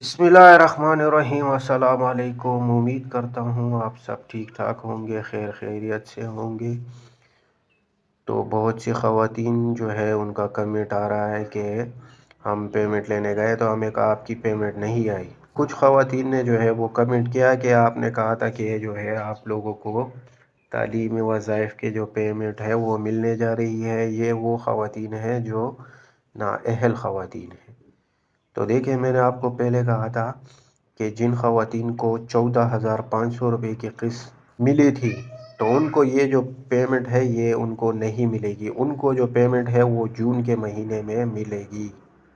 बिस्मिल्लाहिर्रहमानिर्रहीम। अस्सलाम वालेकुम। उम्मीद करता हूँ आप सब ठीक ठाक होंगे, खैर खैरियत से होंगे। तो बहुत सी ख़वातीन जो है उनका कमेंट आ रहा है कि हम पेमेंट लेने गए तो हमें कहा आपकी पेमेंट नहीं आई। कुछ ख़वातीन ने जो है वो कमेंट किया कि आपने कहा था कि जो है आप लोगों को तालीमी वज़ाइफ़ के जो पेमेंट है वो मिलने जा रही है। ये वो ख़वातीन हैं जो नाअहल ख़वातीन हैं। तो देखिए, मैंने आपको पहले कहा था कि जिन ख़वातीन को 14,500 रुपये की क़िस्त मिली थी तो उनको ये जो पेमेंट है ये उनको नहीं मिलेगी। उनको जो पेमेंट है वो जून के महीने में मिलेगी,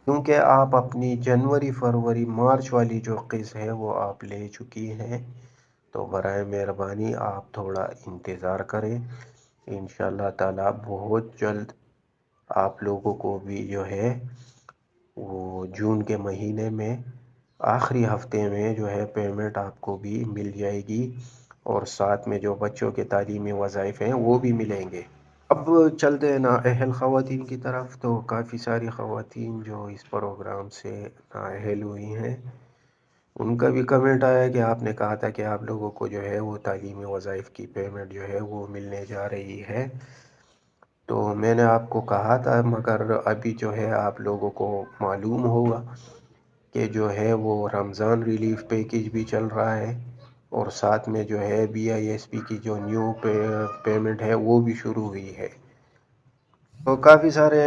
क्योंकि आप अपनी जनवरी, फरवरी, मार्च वाली जो क़िस्त है वो आप ले चुकी हैं। तो बराए मेहरबानी आप थोड़ा इंतज़ार करें। इंशाअल्लाह ताला बहुत जल्द आप लोगों को भी जो है वो जून के महीने में आखिरी हफ्ते में जो है पेमेंट आपको भी मिल जाएगी, और साथ में जो बच्चों के तालीमी वज़ाइफ़ हैं वो भी मिलेंगे। अब चलते हैं नाअहल ख़वातीन की तरफ। तो काफ़ी सारी ख़वातीन जो इस प्रोग्राम से नाअहल हुई हैं उनका भी कमेंट आया कि आपने कहा था कि आप लोगों को जो है वो तालीमी वज़ाइफ़ की पेमेंट जो है वो मिलने जा रही है। तो मैंने आपको कहा था, मगर अभी जो है आप लोगों को मालूम होगा कि जो है वो रमज़ान रिलीफ़ पैकेज भी चल रहा है, और साथ में जो है BISP की जो न्यू पेमेंट है वो भी शुरू हुई है। तो काफ़ी सारे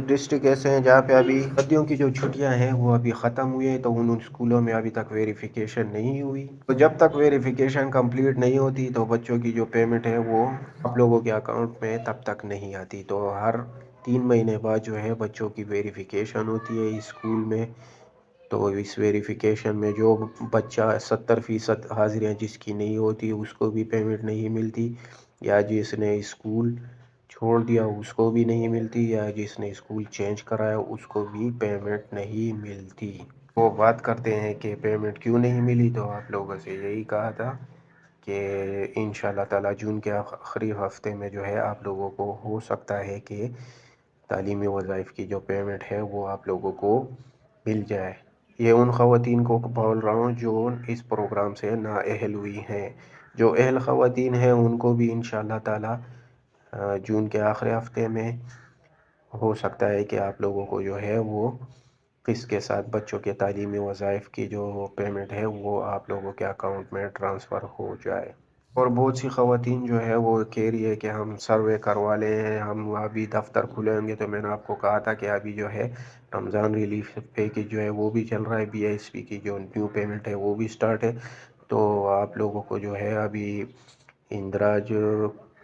डिस्ट्रिक्ट ऐसे हैं जहाँ पे अभी सर्दियों की जो छुट्टियां हैं वो अभी ख़त्म हुई हैं, तो उन स्कूलों में अभी तक वेरिफिकेशन नहीं हुई। तो जब तक वेरिफिकेशन कंप्लीट नहीं होती तो बच्चों की जो पेमेंट है वो आप लोगों के अकाउंट में तब तक नहीं आती। तो हर 3 महीने बाद जो है बच्चों की वेरिफिकेशन होती है इस स्कूल में। तो इस वेरिफिकेशन में जो बच्चा 70% हाजिरियाँ जिसकी नहीं होती उसको भी पेमेंट नहीं मिलती, या जिसने स्कूल छोड़ दिया उसको भी नहीं मिलती, या जिसने स्कूल चेंज कराया उसको भी पेमेंट नहीं मिलती। वो बात करते हैं कि पेमेंट क्यों नहीं मिली, तो आप लोगों से यही कहा था कि इंशाल्लाह ताला जून के आखिरी हफ्ते में जो है आप लोगों को हो सकता है कि तालीमी वज़ाइफ़ की जो पेमेंट है वो आप लोगों को मिल जाए। ये उन ख़वातीन को बोल रहा हूँ जो इस प्रोग्राम से नाअहल हुई हैं। जो अहल ख़वातीन हैं उनको भी इंशाअल्लाह ताला जून के आखिरी हफ्ते में हो सकता है कि आप लोगों को जो है वो क़िस्त के साथ बच्चों के तालीमी वज़ाइफ़ की जो पेमेंट है वो आप लोगों के अकाउंट में ट्रांसफ़र हो जाए। और बहुत सी ख़वातीन जो है वो कह रही है कि हम सर्वे करवा लें, हम अभी दफ्तर खुले होंगे। तो मैंने आपको कहा था कि अभी जो है रमज़ान रिलीफ पैकेज जो है वो भी चल रहा है, BISP की जो न्यू पेमेंट है वो भी स्टार्ट है। तो आप लोगों को जो है अभी इंदराज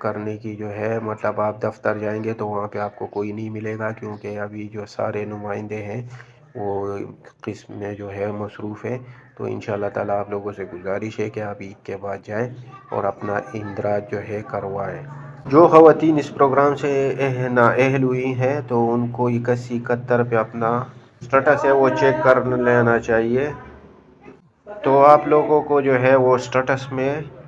करने की जो है, मतलब आप दफ्तर जाएंगे तो वहाँ पे आपको कोई नहीं मिलेगा, क्योंकि अभी जो सारे नुमाइंदे हैं वो किस्म में जो है मसरूफ़ है। तो इंशाअल्लाह ताला आप लोगों से गुजारिश है कि आप ईद के बाद जाएं और अपना इंदराज जो है करवाएं। जो ख़वातीन इस प्रोग्राम से नाअहल हुई हैं तो उनको 2171 पे अपना स्टेटस है वो चेक कर लेना चाहिए। तो आप लोगों को जो है वो स्टेटस में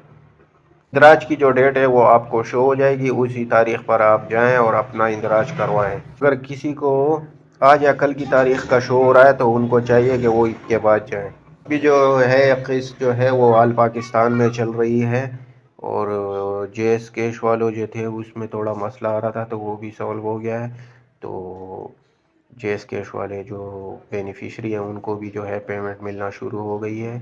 इंदराज की जो डेट है वो आपको शो हो जाएगी, उसी तारीख पर आप जाएं और अपना इंदराज करवाएं। अगर किसी को आज या कल की तारीख का शो हो रहा है तो उनको चाहिए कि वो ईद के बाद जाएं। अभी जो है क़िस्त जो है वो आल पाकिस्तान में चल रही है, और JS कैश वालों जो थे उसमें थोड़ा मसला आ रहा था तो वो भी सॉल्व हो गया है। तो JS कैश वाले जो बेनिफिशरी हैं उनको भी जो है पेमेंट मिलना शुरू हो गई है।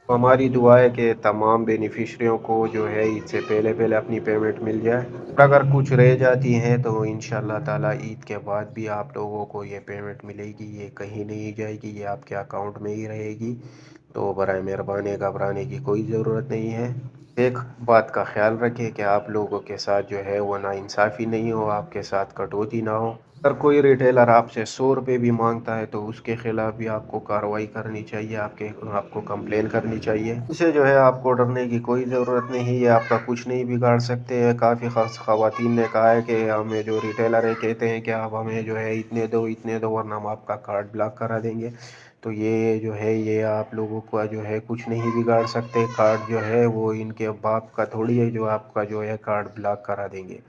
तो हमारी दुआ है कि तमाम बेनिफिशरियों को जो है ईद से पहले पहले अपनी पेमेंट मिल जाए। अगर कुछ रह जाती हैं तो इंशाअल्लाह ताला ईद के बाद भी आप लोगों को ये पेमेंट मिलेगी, ये कहीं नहीं जाएगी, ये आपके अकाउंट में ही रहेगी। तो बराए मेहरबानी घबराने की कोई ज़रूरत नहीं है। एक बात का ख्याल रखें कि आप लोगों के साथ जो है वो नाइंसाफ़ी नहीं हो, आपके साथ कटौती ना हो। अगर कोई रिटेलर आपसे 100 रुपये भी मांगता है तो उसके खिलाफ भी आपको कार्रवाई करनी चाहिए, आपको कंप्लेन करनी चाहिए। इसे जो है आपको डरने की कोई ज़रूरत नहीं है, आपका कुछ नहीं बिगाड़ सकते हैं। काफ़ी ख़ास ख़वातीन ने कहा है कि हमें जो रिटेलर है कहते हैं कि आप हमें जो है इतने दो वरना हम आपका कार्ड ब्लॉक करा देंगे। तो ये जो है ये आप लोगों का जो है कुछ नहीं बिगाड़ सकते। कार्ड जो है वो इनके बाप का थोड़ी है जो आपका जो है कार्ड ब्लॉक करा देंगे।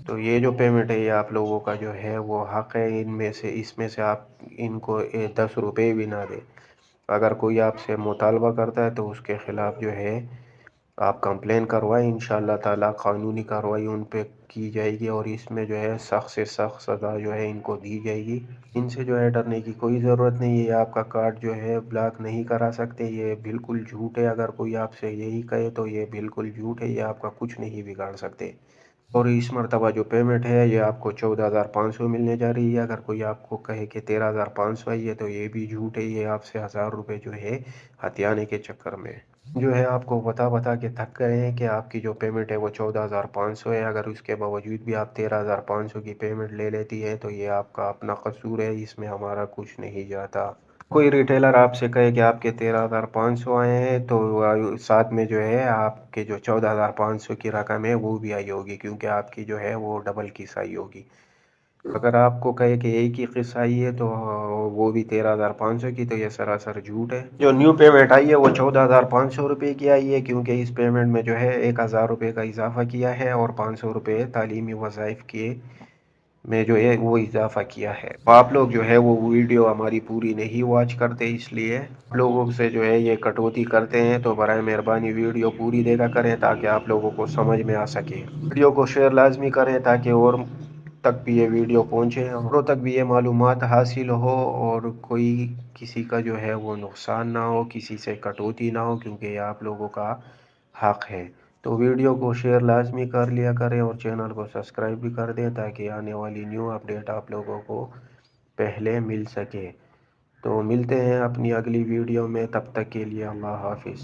تو یہ جو پیمنٹ ہے یہ آپ لوگوں کا جو ہے وہ حق ہے، اس میں سے آپ ان کو 10 روپے بھی نہ دیں۔ اگر کوئی آپ سے مطالبہ کرتا ہے تو اس کے خلاف جو ہے آپ کمپلین کروائیں، انشاءاللہ تعالی قانونی کارروائی ان پہ کی جائے گی، اور اس میں جو ہے سخت سے سخت سزا جو ہے ان کو دی جائے گی۔ ان سے جو ہے ڈرنے کی کوئی ضرورت نہیں ہے، یہ آپ کا کارڈ جو ہے بلاک نہیں کرا سکتے، یہ بالکل جھوٹ ہے۔ اگر کوئی آپ سے یہی کہے تو یہ بالکل جھوٹ ہے، یہ آپ کا کچھ نہیں بگاڑ سکتے۔ اور اس مرتبہ جو پیمنٹ ہے یہ آپ کو 14,500 ملنے جا رہی ہے۔ اگر کوئی آپ کو کہے کہ 13,500 آئی ہے تو یہ بھی جھوٹ ہے، یہ آپ سے 1,000 روپے جو ہے ہتھیانے کے چکر میں جو ہے آپ کو بتا کے تھک گئے ہیں کہ آپ کی جو پیمنٹ ہے وہ 14,500 ہے۔ اگر اس کے باوجود بھی آپ 13,500 کی پیمنٹ لے لیتی ہے تو یہ آپ کا اپنا قصور ہے، اس میں ہمارا کچھ نہیں جاتا۔ کوئی ریٹیلر آپ سے کہے کہ آپ کے 13,500 آئے ہیں تو ساتھ میں جو ہے آپ کے جو 14,500 کی رقم ہے وہ بھی آئی ہوگی، کیونکہ آپ کی جو ہے وہ ڈبل قسط آئی ہوگی۔ اگر آپ کو کہے کہ ایک ہی قسط آئی ہے تو وہ بھی 13,500 کی، تو یہ سراسر جھوٹ ہے۔ جو نیو پیمنٹ آئی ہے وہ 14,500 روپے کی آئی ہے، کیونکہ اس پیمنٹ میں جو ہے 1,000 روپے کا اضافہ کیا ہے اور 500 روپے تعلیمی وظائف کے میں جو ہے وہ اضافہ کیا ہے۔ آپ لوگ جو ہے وہ ویڈیو ہماری پوری نہیں واچ کرتے، اس لیے لوگوں سے جو ہے یہ کٹوتی کرتے ہیں، تو برائے مہربانی ویڈیو پوری دیکھا کریں تاکہ آپ لوگوں کو سمجھ میں آ سکے۔ ویڈیو کو شیئر لازمی کریں تاکہ اور تک بھی یہ ویڈیو پہنچے، اوروں تک بھی یہ معلومات حاصل ہو، اور کوئی کسی کا جو ہے وہ نقصان نہ ہو، کسی سے کٹوتی نہ ہو، کیونکہ یہ آپ لوگوں کا حق ہے۔ تو ویڈیو کو شیئر لازمی کر لیا کریں اور چینل کو سبسکرائب بھی کر دیں تاکہ آنے والی نیو اپڈیٹ آپ لوگوں کو پہلے مل سکے۔ تو ملتے ہیں اپنی اگلی ویڈیو میں، تب تک کے لیے اللہ حافظ۔